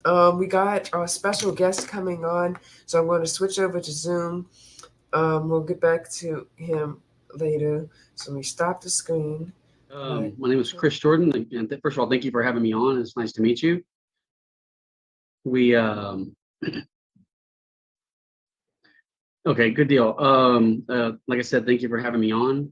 We got our special guest coming on, so I'm going to switch over to Zoom. We'll get back to him later. So let me stop the screen. Right. My name is Chris Jordan, and first of all, thank you for having me on. It's nice to meet you. We okay, good deal. Like I said, thank you for having me on.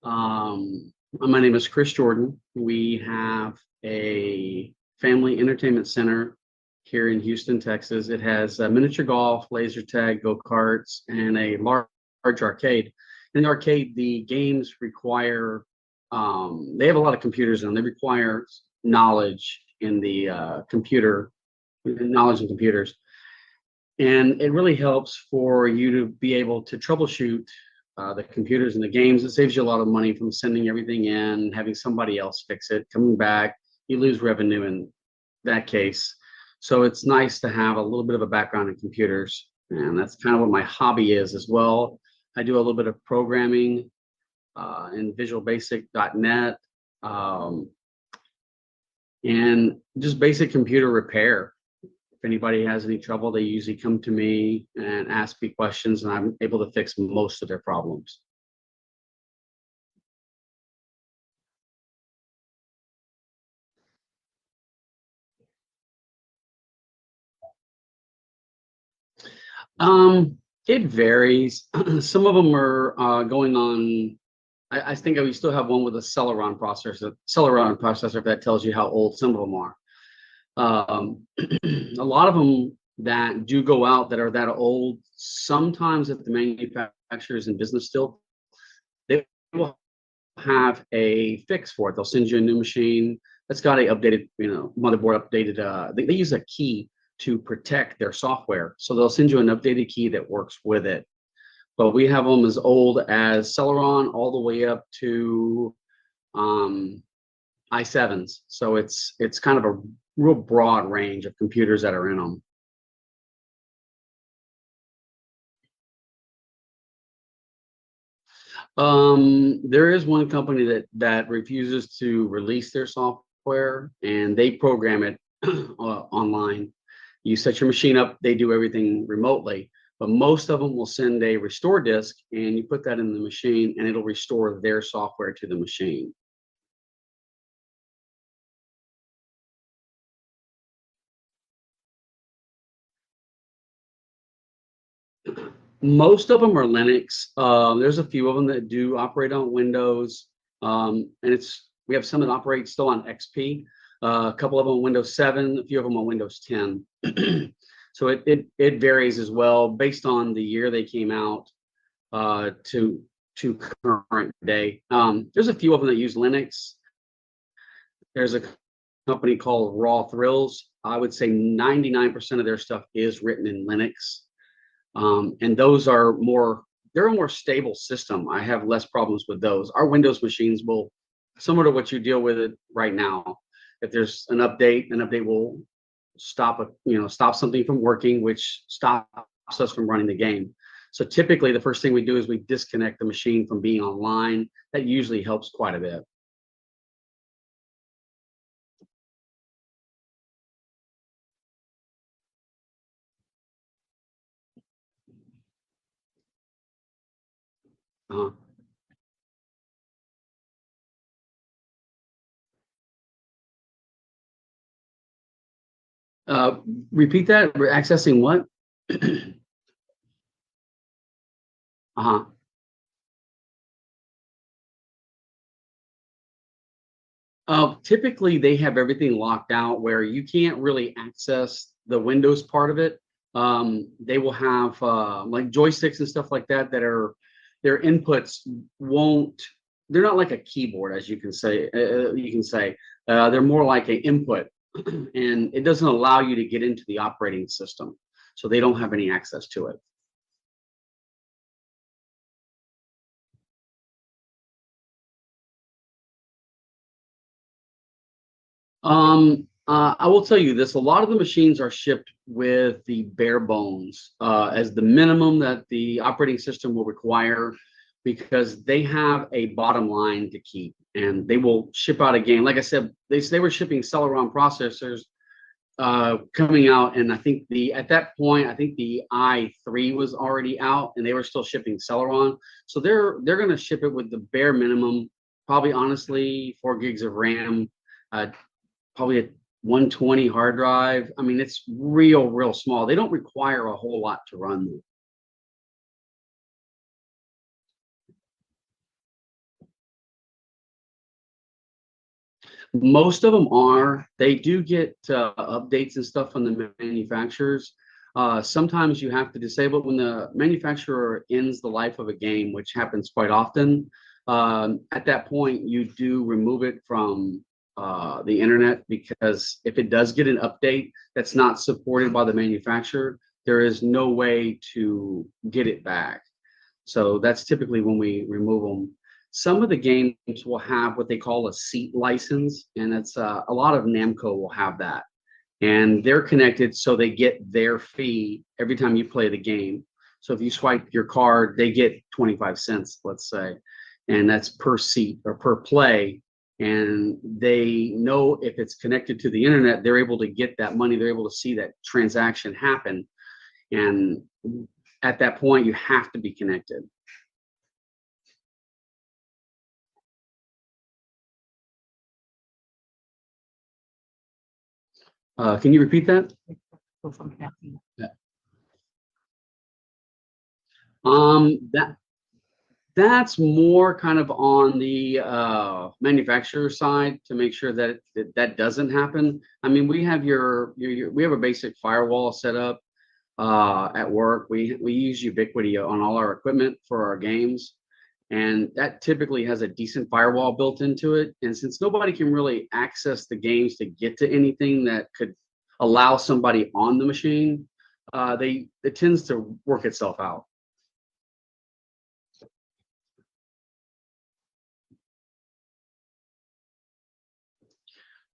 My name is Chris Jordan. We have a family entertainment center here in Houston, Texas. It has miniature golf, laser tag, go-karts, and a large arcade. In the arcade, the games require, they have a lot of computers in them. They require knowledge in the knowledge in computers. And it really helps for you to be able to troubleshoot the computers and the games. It saves you a lot of money from sending everything in, having somebody else fix it, coming back. You lose revenue in that case. So it's nice to have a little bit of a background in computers. And that's kind of what my hobby is as well. I do a little bit of programming in visualbasic.net and just basic computer repair. If anybody has any trouble, they usually come to me and ask me questions, and I'm able to fix most of their problems. It varies. Some of them are going on. I think we still have one with a Celeron processor, if that tells you how old some of them are. A lot of them that do go out that are that old, sometimes if the manufacturer is in business still, they will have a fix for it. They'll send you a new machine that's got a updated, motherboard updated. They use a key to protect their software, so they'll send you an updated key that works with it. But we have them as old as Celeron all the way up to i7s. So it's kind of a real broad range of computers that are in them. There is one company that refuses to release their software, and they program it online. You set your machine up, they do everything remotely, but most of them will send a restore disk, and you put that in the machine, and it'll restore their software to the machine. Most of them are Linux. There's a few of them that do operate on Windows, and we have some that operate still on XP. A couple of them on Windows 7, a few of them on Windows 10. So it varies as well based on the year they came out to current day. There's a few of them that use Linux. There's a company called Raw Thrills. I would say 99% of their stuff is written in Linux. And those are they're a more stable system. I have less problems with those. Our Windows machines will, similar to what you deal with it right now. If there's an update will stop something from working, which stops us from running the game. So typically the first thing we do is we disconnect the machine from being online. That usually helps quite a bit. Uh-huh. Uh, Repeat that. We're accessing what? Uh-huh. Typically, they have everything locked out where you can't really access the Windows part of it. They will have like joysticks and stuff like that their inputs won't. They're not like a keyboard, as you can say. They're more like an input, and it doesn't allow you to get into the operating system, so they don't have any access to it. I will tell you this, a lot of the machines are shipped with the bare bones as the minimum that the operating system will require, because they have a bottom line to keep, and they will ship out a game. Like I said, they were shipping Celeron processors coming out, and I think at that point, I think the i3 was already out, and they were still shipping Celeron. So they're going to ship it with the bare minimum, probably honestly 4 gigs of RAM, probably a 120 hard drive. I mean, it's real small. They don't require a whole lot to run them. Most of them are. They do get updates and stuff from the manufacturers. Sometimes you have to disable it when the manufacturer ends the life of a game, which happens quite often. At that point, you do remove it from the internet, because if it does get an update that's not supported by the manufacturer, there is no way to get it back. So that's typically when we remove them. Some of the games will have what they call a seat license, and it's a lot of Namco will have that. And they're connected, so they get their fee every time you play the game. So if you swipe your card, they get 25 cents, let's say, and that's per seat or per play. And they know if it's connected to the internet, they're able to get that money. They're able to see that transaction happen. And at that point, you have to be connected. Can you repeat that? Yeah. That's more kind of on the manufacturer side to make sure that that doesn't happen. I mean, we have we have a basic firewall set up at work. We use Ubiquity on all our equipment for our games, and that typically has a decent firewall built into it. And since nobody can really access the games to get to anything that could allow somebody on the machine, it tends to work itself out.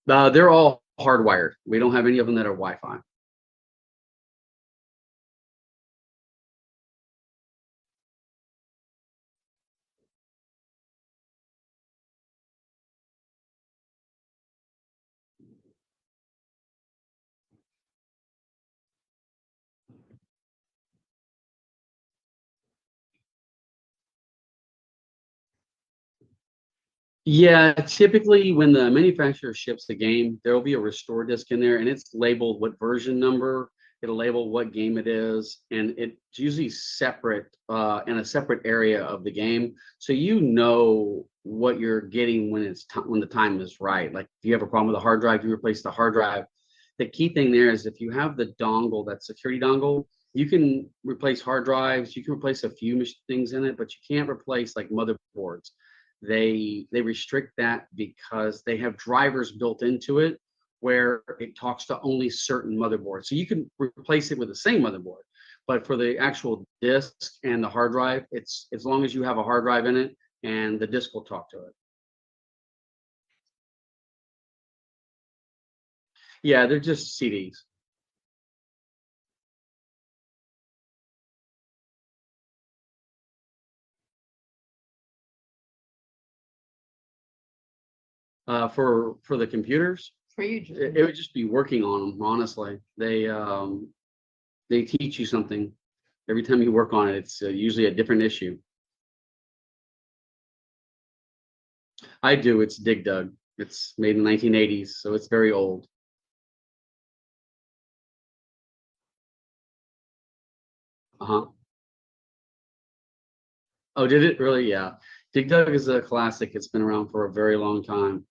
They're all hardwired. We don't have any of them that are Wi-Fi. Yeah, typically when the manufacturer ships the game, there will be a restore disk in there, and it's labeled what version number. It'll label what game it is, and it's usually separate in a separate area of the game, so you know what you're getting when when the time is right. Like if you have a problem with the hard drive, you replace the hard drive. The key thing there is if you have the dongle, that security dongle, you can replace hard drives. You can replace a few things in it, but you can't replace like motherboards. They restrict that because they have drivers built into it where it talks to only certain motherboards. So you can replace it with the same motherboard, but for the actual disk and the hard drive, it's as long as you have a hard drive in it and the disk will talk to it. Yeah, they're just CDs. For the computers, For you, it would just be working on them. Honestly, they teach you something every time you work on it. It's usually a different issue. I do. It's Dig Dug. It's made in the 1980s, so it's very old. Uh-huh. Oh, did it really? Yeah. Dig Dug is a classic. It's been around for a very long time.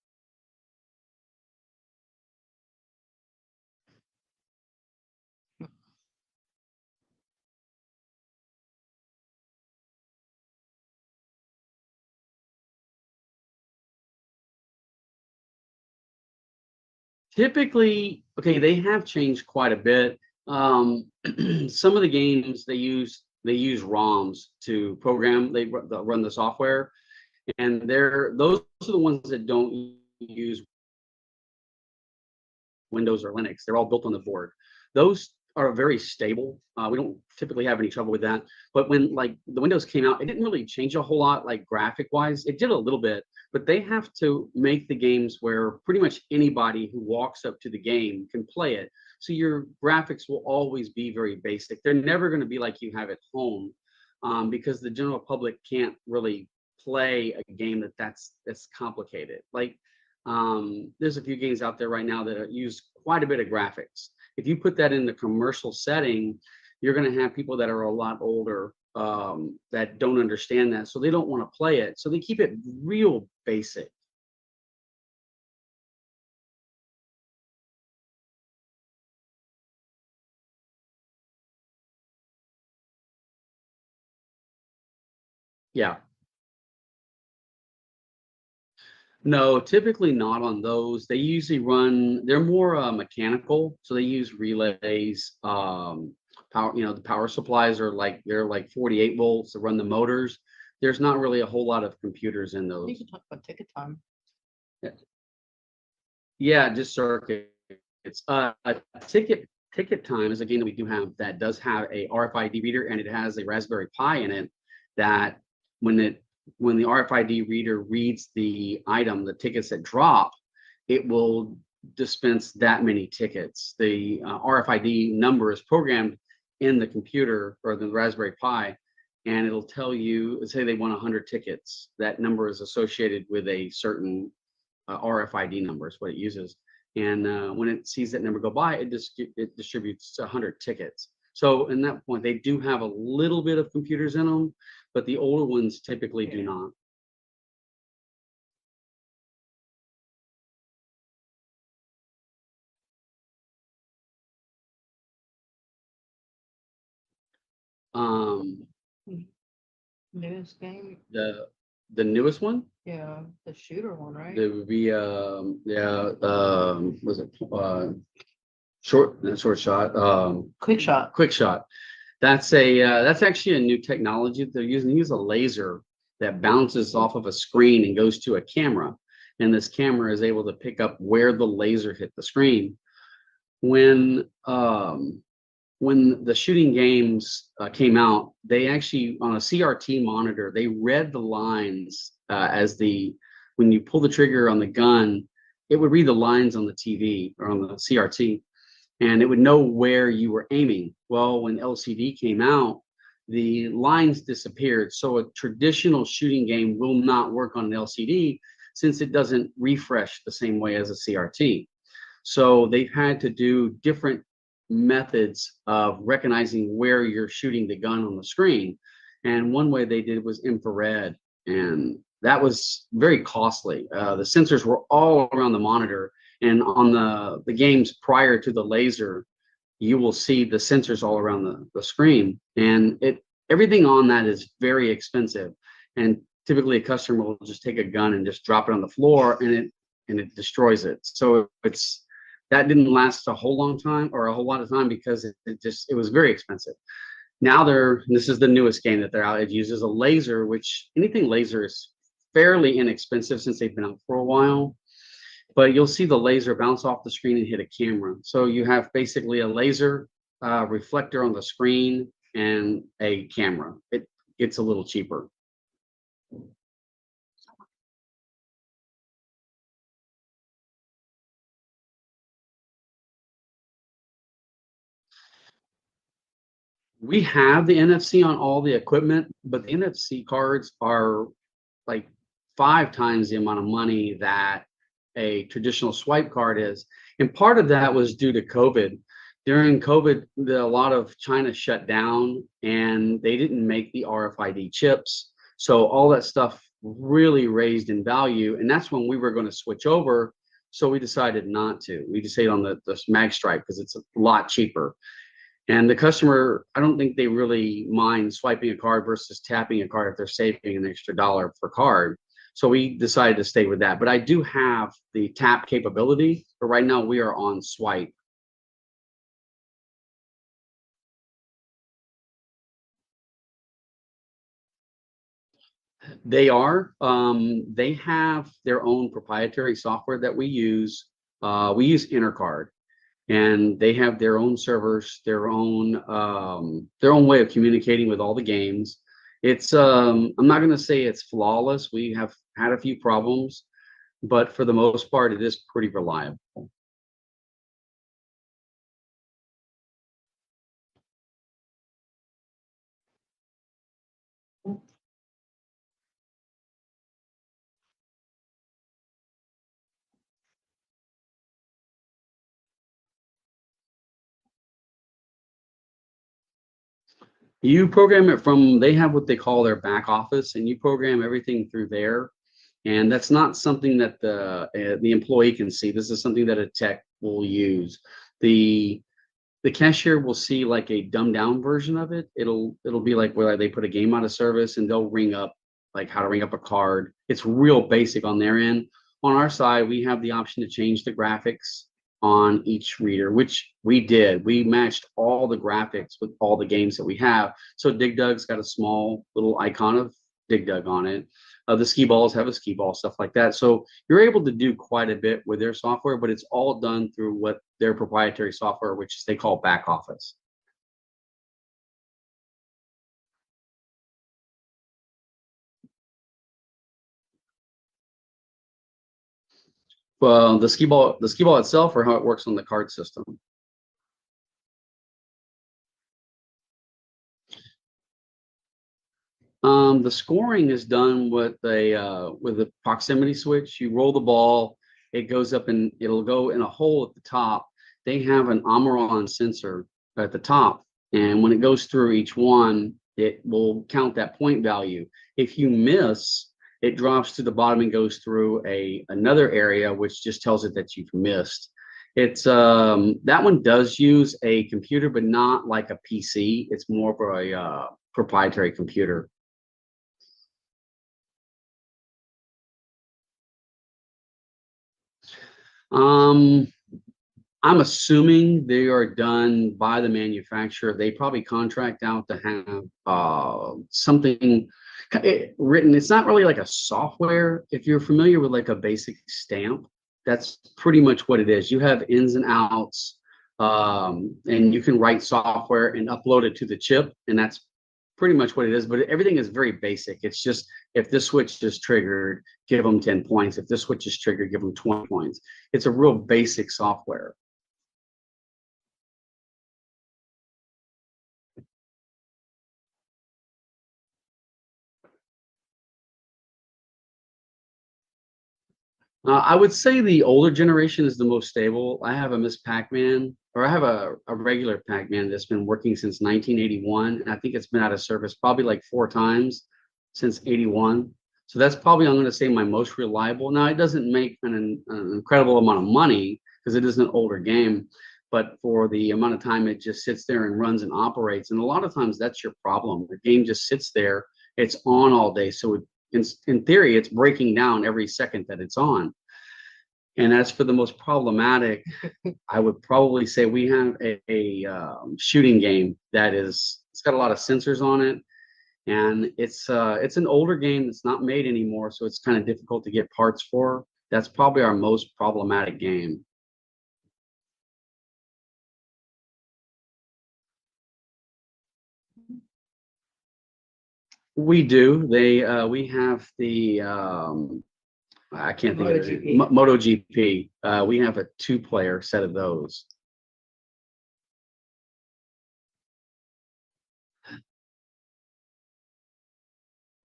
Typically, okay, they have changed quite a bit. Some of the games they use ROMs to program. They run the software, and those are the ones that don't use Windows or Linux. They're all built on the board. Those are very stable. We don't typically have any trouble with that. But when like the Windows came out, it didn't really change a whole lot, like graphic wise. It did a little bit, but they have to make the games where pretty much anybody who walks up to the game can play it. So your graphics will always be very basic. They're never going to be like you have at home, because the general public can't really play a game that's complicated. Like there's a few games out there right now that use quite a bit of graphics. If you put that in the commercial setting, you're going to have people that are a lot older, that don't understand that, so they don't want to play it. So they keep it real basic. Yeah. No, typically not on those. They usually run, they're more mechanical. So they use relays, power, the power supplies are like, they're like 48 volts to run the motors. There's not really a whole lot of computers in You those. can talk about ticket time. Yeah, just circuits. A ticket time is a game that we do have that does have a RFID reader, and it has a Raspberry Pi in it that when it when the RFID reader reads the item, the tickets that drop, it will dispense that many tickets. The RFID number is programmed in the computer or the Raspberry Pi, and it'll tell you, say they want 100 tickets. That number is associated with a certain RFID number is what it uses. And when it sees that number go by, it distributes 100 tickets. So in that point, they do have a little bit of computers in them, but the older ones typically do not. Um, Newest game, the newest one, yeah, the shooter one, right? there would be yeah, was it short shot, Quick shot. quick shot. That's actually a new technology that they're using. They use a laser that bounces off of a screen and goes to a camera, and this camera is able to pick up where the laser hit the screen. When when the shooting games came out, they actually on a CRT monitor they read the lines as the when you pull the trigger on the gun, it would read the lines on the TV or on the CRT, and it would know where you were aiming. Well, when LCD came out, the lines disappeared. So a traditional shooting game will not work on an LCD since it doesn't refresh the same way as a CRT. So they've had to do different methods of recognizing where you're shooting the gun on the screen. And one way they did was infrared, and that was very costly. The sensors were all around the monitor, and on the games prior to the laser, you will see the sensors all around the screen, and everything on that is very expensive. And typically, a customer will just take a gun and just drop it on the floor, and it destroys it. So that didn't last a whole long time or a whole lot of time because it was very expensive. Now this is the newest game that they're out. It uses a laser, which anything laser is fairly inexpensive since they've been out for a while. But you'll see the laser bounce off the screen and hit a camera. So you have basically a laser reflector on the screen and a camera. It gets a little cheaper. We have the NFC on all the equipment, but the NFC cards are like 5 times the amount of money that a traditional swipe card is. And part of that was due to COVID. During COVID, a lot of China shut down and they didn't make the RFID chips. So all that stuff really raised in value. And that's when we were going to switch over. So we decided not to. We decided on the MagStripe because it's a lot cheaper. And the customer, I don't think they really mind swiping a card versus tapping a card if they're saving an extra dollar per card. So we decided to stay with that. But I do have the tap capability, but right now we are on swipe. They are. They have their own proprietary software that we use. We use Intercard. and they have their own servers, their own way of communicating with all the games. It's I'm not going to say it's flawless. We have had a few problems, but for the most part, it is pretty reliable. You program it from, they have what they call their back office, and you program everything through there. And that's not something that the employee can see. This is something that a tech will use. The cashier will see like a dumbed down version of it. It'll be like where they put a game out of service and they'll ring up like how to ring up a card. It's real basic on their end. On our side, we have the option to change the graphics on each reader, which we did. We matched all the graphics with all the games that we have. So Dig Dug's got a small little icon of Dig Dug on it. The skee balls have a skee ball, stuff like that. So you're able to do quite a bit with their software, but it's all done through what their proprietary software, which they call back office. Well, the skee ball itself, or how it works on the card system. The scoring is done with a proximity switch. You roll the ball, it goes up and it'll go in a hole at the top. They have an Omron sensor at the top, and when it goes through each one, it will count that point value. If you miss, it drops to the bottom and goes through another area, which just tells it that you've missed. It's that one does use a computer, but not like a PC. It's more of a proprietary computer. I'm assuming they are done by the manufacturer. They probably contract out to have something written. It's not really like a software. If you're familiar with like a basic stamp, that's pretty much what it is. You have ins and outs, and you can write software and upload it to the chip, and that's pretty much what it is. But everything is very basic. It's just, if this switch is triggered, give them 10 points. If this switch is triggered, give them 20 points. It's a real basic software. I would say the older generation is the most stable. I have a Miss Pac-Man, or I have a regular Pac-Man that's been working since 1981. And I think it's been out of service probably like 4 times since 81. So that's probably, I'm going to say, my most reliable. Now, it doesn't make an incredible amount of money because it is an older game, but for the amount of time it just sits there and runs and operates. And a lot of times that's your problem. The game just sits there, it's on all day. So in theory, it's breaking down every second that it's on. And as for the most problematic, I would probably say we have a shooting game that it's got a lot of sensors on it, and it's an older game that's not made anymore, so it's kind of difficult to get parts for. That's probably our most problematic game. We do. We have the I can't think of it. MotoGP. We have a 2-player set of those.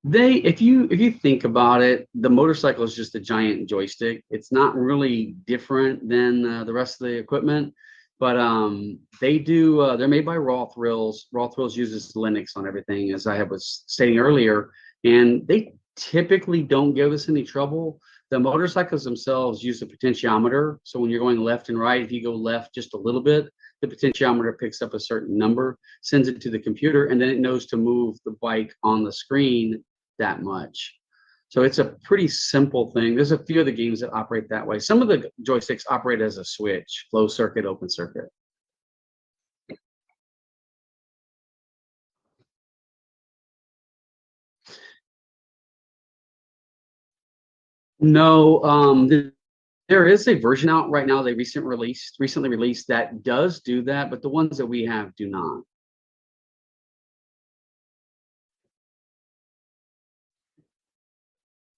If you think about it, the motorcycle is just a giant joystick. It's not really different than the rest of the equipment, but they're made by Raw Thrills. Raw Thrills uses Linux on everything, as I was stating earlier, and they typically don't give us any trouble. The motorcycles themselves use a potentiometer, so when you're going left and right, if you go left just a little bit, the potentiometer picks up a certain number, sends it to the computer, and then it knows to move the bike on the screen that much. So it's a pretty simple thing. There's a few of the games that operate that way. Some of the joysticks operate as a switch, closed circuit, open circuit. No, There is a version out right now they recently released that does do that, but the ones that we have do not.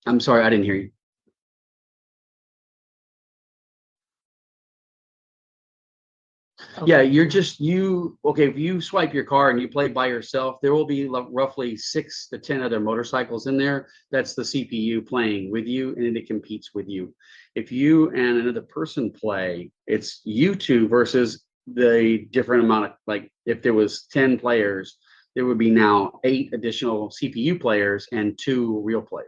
I'm sorry, I didn't hear you. Yeah, Okay. you're just okay. If you swipe your card and you play by yourself, there will be roughly 6 to 10 other motorcycles in there. That's the CPU playing with you, and it competes with you. If you and another person play, it's you two versus the different amount of, like, if there was 10 players, there would be now 8 additional CPU players and 2 real players.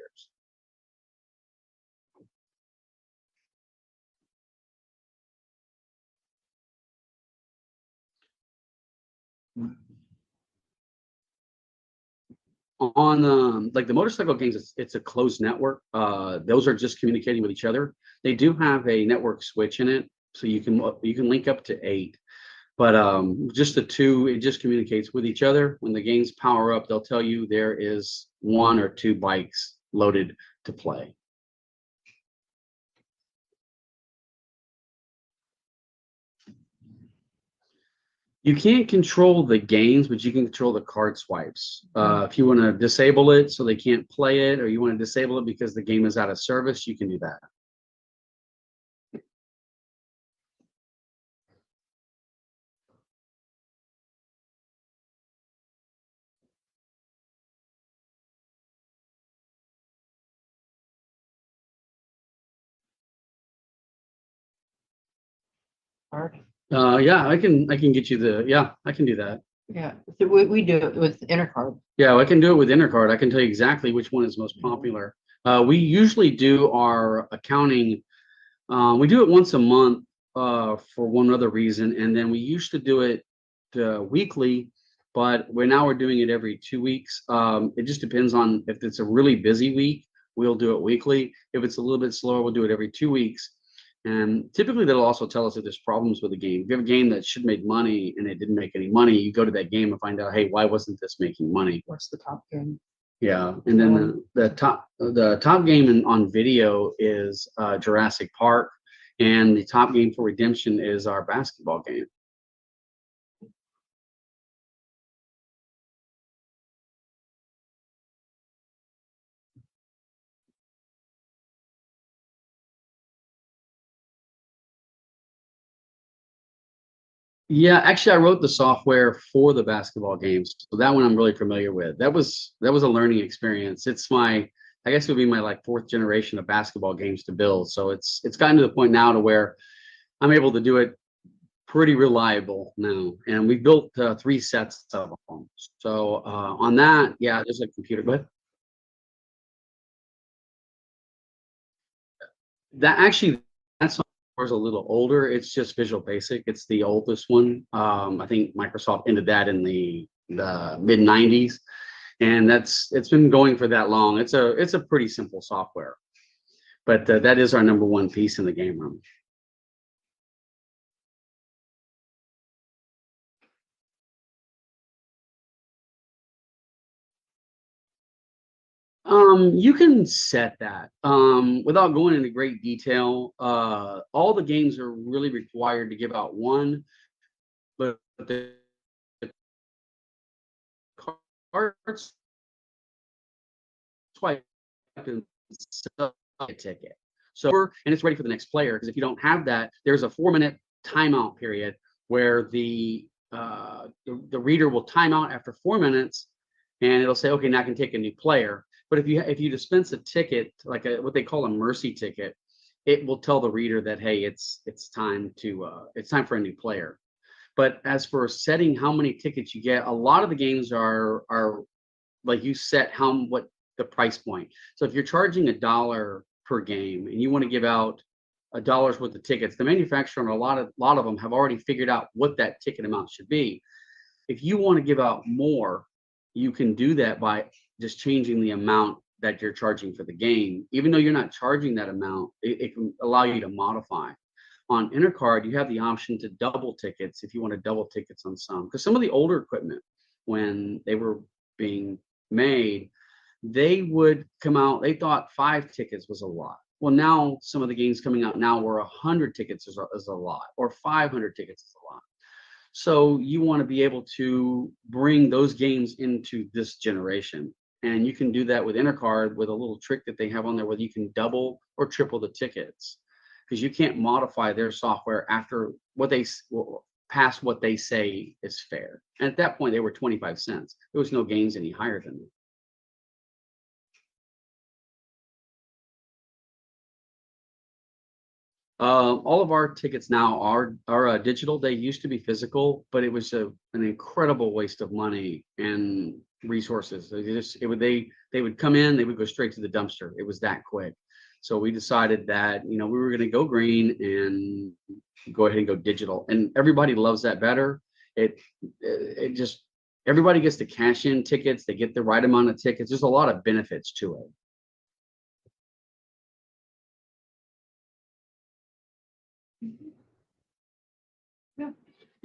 On like the motorcycle games, it's a closed network. Those are just communicating with each other. They do have a network switch in it, so you can link up to 8. But just the 2, it just communicates with each other. When the games power up, they'll tell you there is 1 or 2 bikes loaded to play. You can't control the games, but you can control the card swipes. If you want to disable it so they can't play it, or you want to disable it because the game is out of service, you can do that. Card. Yeah, I can get you I can do that. Yeah, so we do it with Intercard. Yeah, I can do it with Intercard. I can tell you exactly which one is most popular. We usually do our accounting. We do it once a month for one other reason, and then we used to do it weekly, but we're doing it every 2 weeks. It just depends on if it's a really busy week, we'll do it weekly. If it's a little bit slower, we'll do it every 2 weeks. And typically that'll also tell us if there's problems with the game. If you have a game that should make money and it didn't make any money, you go to that game and find out, hey, why wasn't this making money? What's the top game? Yeah, and then the top game on video is Jurassic Park, and the top game for redemption is our basketball game. Yeah, actually, I wrote the software for the basketball games, so that one I'm really familiar with. That was a learning experience. It's I guess it would be my like 4th generation of basketball games to build. So it's gotten to the point now to where I'm able to do it pretty reliable now. And we built 3 sets of them. So on that, yeah, there's a computer. Go ahead. That software is a little older. It's just Visual Basic. It's the oldest one. I think Microsoft ended that in the mid 90s, and it's been going for that long. It's a pretty simple software, but that is our #1 piece in the game room. You can set that without going into great detail. All the games are really required to give out 1, but the cards swipe and sell a ticket. So, and it's ready for the next player, because if you don't have that, there's a 4-minute timeout period where the reader will time out after 4 minutes, and it'll say, okay, now I can take a new player. But if you dispense a ticket, like what they call a mercy ticket, it will tell the reader that, hey, it's time for a new player. But as for setting how many tickets you get, a lot of the games are like you set what the price point. So if you're charging $1 per game and you want to give out $1 worth of tickets, the manufacturer and a lot of them have already figured out what that ticket amount should be. If you want to give out more, you can do that by just changing the amount that you're charging for the game. Even though you're not charging that amount, it can allow you to modify. On Intercard, you have the option to double tickets if you want to double tickets on some. Because some of the older equipment, when they were being made, they would come out, they thought 5 tickets was a lot. Well, now some of the games coming out now where 100 tickets is a lot, or 500 tickets is a lot. So you want to be able to bring those games into this generation. And you can do that with Intercard with a little trick that they have on there where you can double or triple the tickets, because you can't modify their software after what they past what they say is fair. And at that point, they were 25 cents. There was no games any higher than that. All of our tickets now are digital. They used to be physical, but it was an incredible waste of money and resources. They would come in, they would go straight to the dumpster. It was that quick. So we decided that, we were going to go green and go ahead and go digital. And everybody loves that better. It just, everybody gets to cash in tickets. They get the right amount of tickets. There's a lot of benefits to it.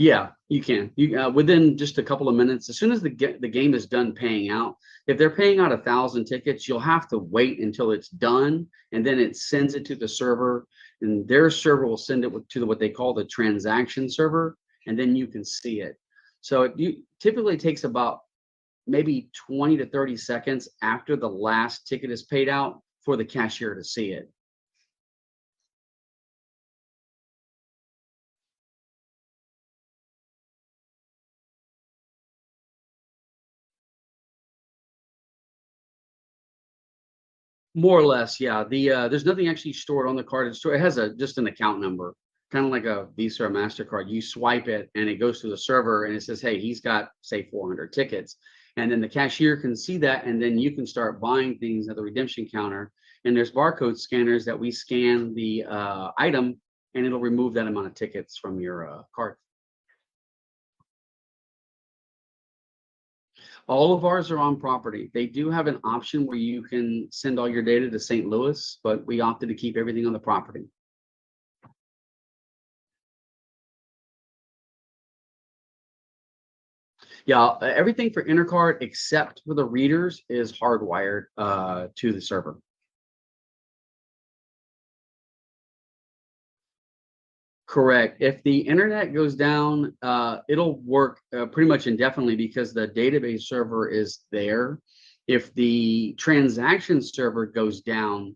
Yeah, you can. You within just a couple of minutes, as soon as the game is done paying out, if they're paying out 1,000 tickets, you'll have to wait until it's done, and then it sends it to the server, and their server will send it to what they call the transaction server, and then you can see it. So it typically takes about maybe 20 to 30 seconds after the last ticket is paid out for the cashier to see it. More or less, yeah. There's nothing actually stored on the card. It has just an account number, kind of like a Visa or MasterCard. You swipe it and it goes to the server and it says, hey, he's got, say, 400 tickets. And then the cashier can see that, and then you can start buying things at the redemption counter. And there's barcode scanners that we scan the item, and it'll remove that amount of tickets from your card. All of ours are on property. They do have an option where you can send all your data to St. Louis, but we opted to keep everything on the property. Yeah, everything for Intercard except for the readers is hardwired to the server. Correct. If the internet goes down, it'll work pretty much indefinitely because the database server is there. If the transaction server goes down,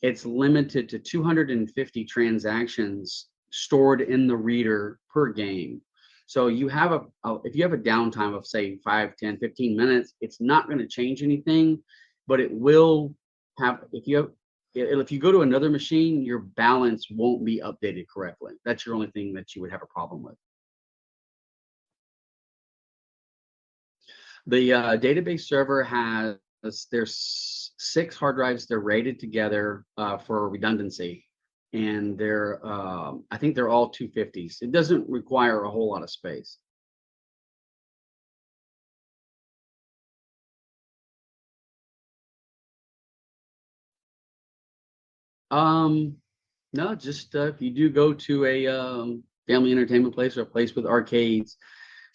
it's limited to 250 transactions stored in the reader per game. So you have if you have a downtime of say 5, 10, 15 minutes, it's not going to change anything, but it will have, if you go to another machine, your balance won't be updated correctly. That's your only thing that you would have a problem with. The database server there's 6 hard drives. They're rated together for redundancy, and I think they're all 250s. It doesn't require a whole lot of space. No, just if you do go to a family entertainment place or a place with arcades,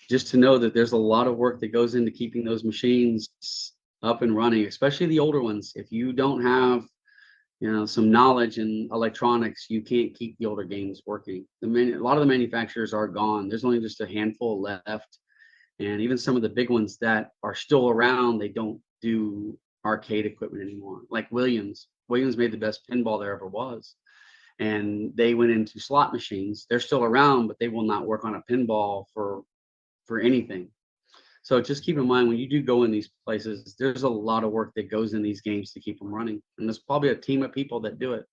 just to know that there's a lot of work that goes into keeping those machines up and running, especially the older ones. If you don't have, some knowledge in electronics, you can't keep the older games working. A lot of the manufacturers are gone. There's only just a handful left, and even some of the big ones that are still around, they don't do arcade equipment anymore. Like Williams made the best pinball there ever was, and they went into slot machines. They're still around, but they will not work on a pinball for anything. So just keep in mind, when you do go in these places, there's a lot of work that goes in these games to keep them running. And there's probably a team of people that do it.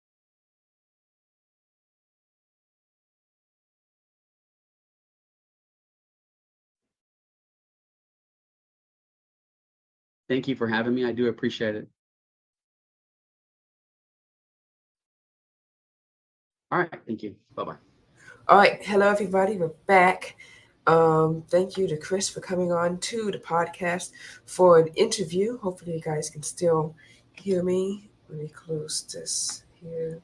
Thank you for having me. I do appreciate it. All right. Thank you. Bye-bye. All right. Hello, everybody. We're back. Thank you to Chris for coming on to the podcast for an interview. Hopefully you guys can still hear me. Let me close this here.